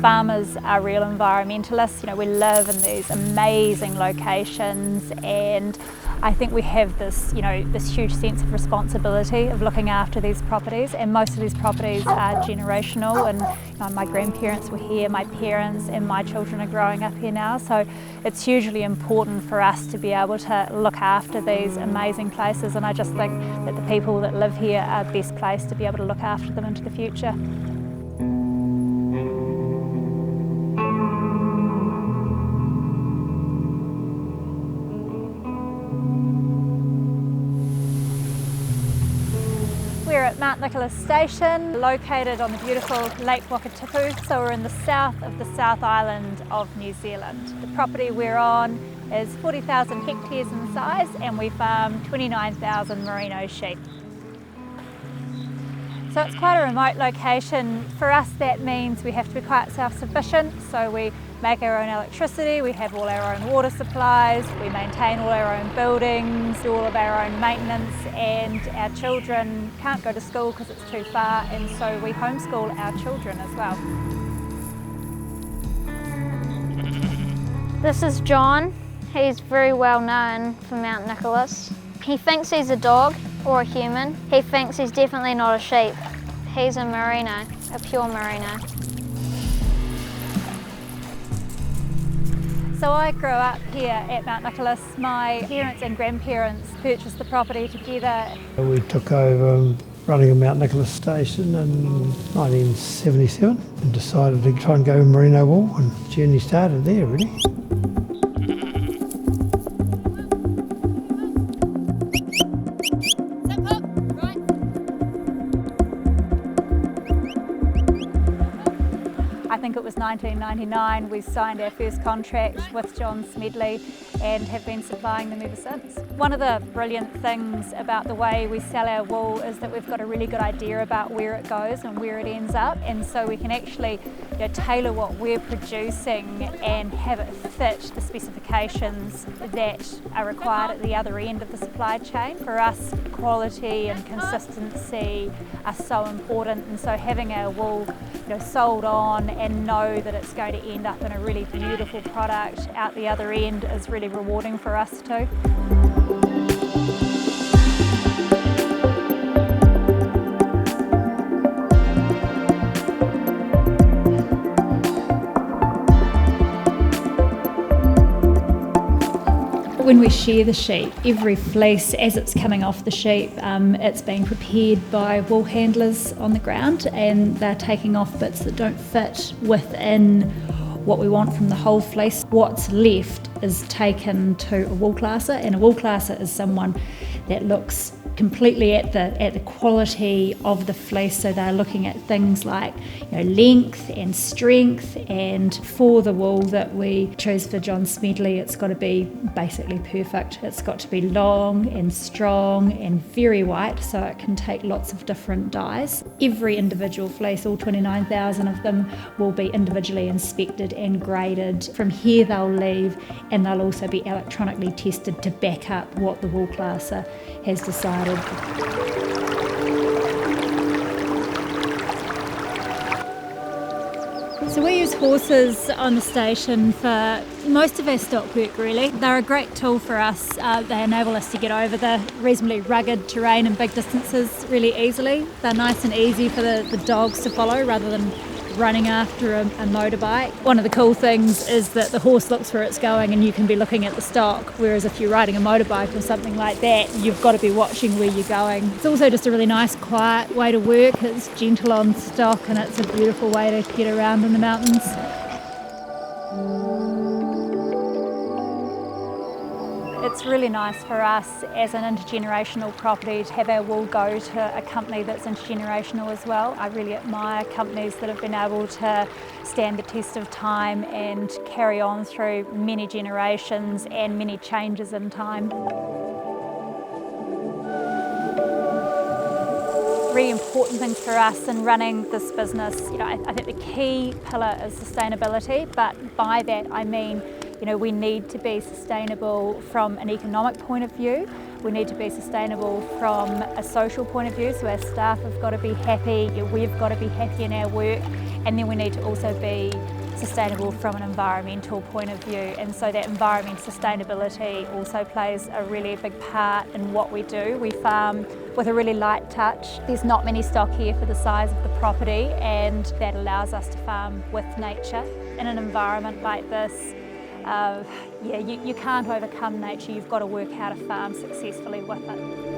Farmers are real environmentalists. We live in these amazing locations, and I think we have this, this huge sense of responsibility of looking after these properties, and most of these properties are generational, and my grandparents were here, my parents and my children are growing up here now, so it's hugely important for us to be able to look after these amazing places, and I just think that the people that live here are best placed to be able to look after them into the future. We're at Mount Nicholas Station, located on the beautiful Lake Wakatipu, so we're in the south of the South Island of New Zealand. The property we're on is 40,000 hectares in size, and we farm 29,000 merino sheep. So it's quite a remote location. For us, that means we have to be quite self-sufficient, so we make our own electricity, we have all our own water supplies, we maintain all our own buildings, do all of our own maintenance, and our children can't go to school because it's too far, and so we homeschool our children as well. This is John. He's very well known for Mount Nicholas. He thinks he's a dog or a human. He thinks he's definitely not a sheep. He's a merino, a pure merino. So I grew up here at Mount Nicholas. My parents and grandparents purchased the property together. We took over running a Mount Nicholas station in 1977 and decided to try and go merino wool, and the journey started there really. I think it was 1999 we signed our first contract with John Smedley and have been supplying them ever since. One of the brilliant things about the way we sell our wool is that we've got a really good idea about where it goes and where it ends up, and so we can actually tailor what we're producing and have it fit the specifications that are required at the other end of the supply chain. For us, quality and consistency are so important, and so having our wool sold on and know that it's going to end up in a really beautiful product out the other end is really rewarding for us too. When we shear the sheep, every fleece as it's coming off the sheep, it's being prepared by wool handlers on the ground, and they're taking off bits that don't fit within what we want from the whole fleece. What's left is taken to a wool classer, and a wool classer is someone that looks completely at the quality of the fleece, so they're looking at things like length and strength, and for the wool that we choose for John Smedley, it's got to be basically perfect. It's got to be long and strong and very white, so it can take lots of different dyes. Every individual fleece, all 29,000 of them, will be individually inspected and graded. From here they'll leave, and they'll also be electronically tested to back up what the wool classer has decided. So we use horses on the station for most of our stock work really. They're a great tool for us. They enable us to get over the reasonably rugged terrain and big distances really easily. They're nice and easy for the dogs to follow rather than running after a motorbike. One of the cool things is that the horse looks where it's going and you can be looking at the stock, whereas if you're riding a motorbike or something like that, you've got to be watching where you're going. It's also just a really nice, quiet way to work. It's gentle on stock and it's a beautiful way to get around in the mountains. It's really nice for us as an intergenerational property to have our wool go to a company that's intergenerational as well. I really admire companies that have been able to stand the test of time and carry on through many generations and many changes in time. Really important things for us in running this business, I think the key pillar is sustainability, but by that I mean we need to be sustainable from an economic point of view. We need to be sustainable from a social point of view, so our staff have got to be happy, we've got to be happy in our work, And then we need to also be sustainable from an environmental point of view, and so that environmental sustainability also plays a really big part in what we do. We farm with a really light touch. There's not many stock here for the size of the property, and that allows us to farm with nature. In an environment like this, you can't overcome nature, you've got to work how to farm successfully with it.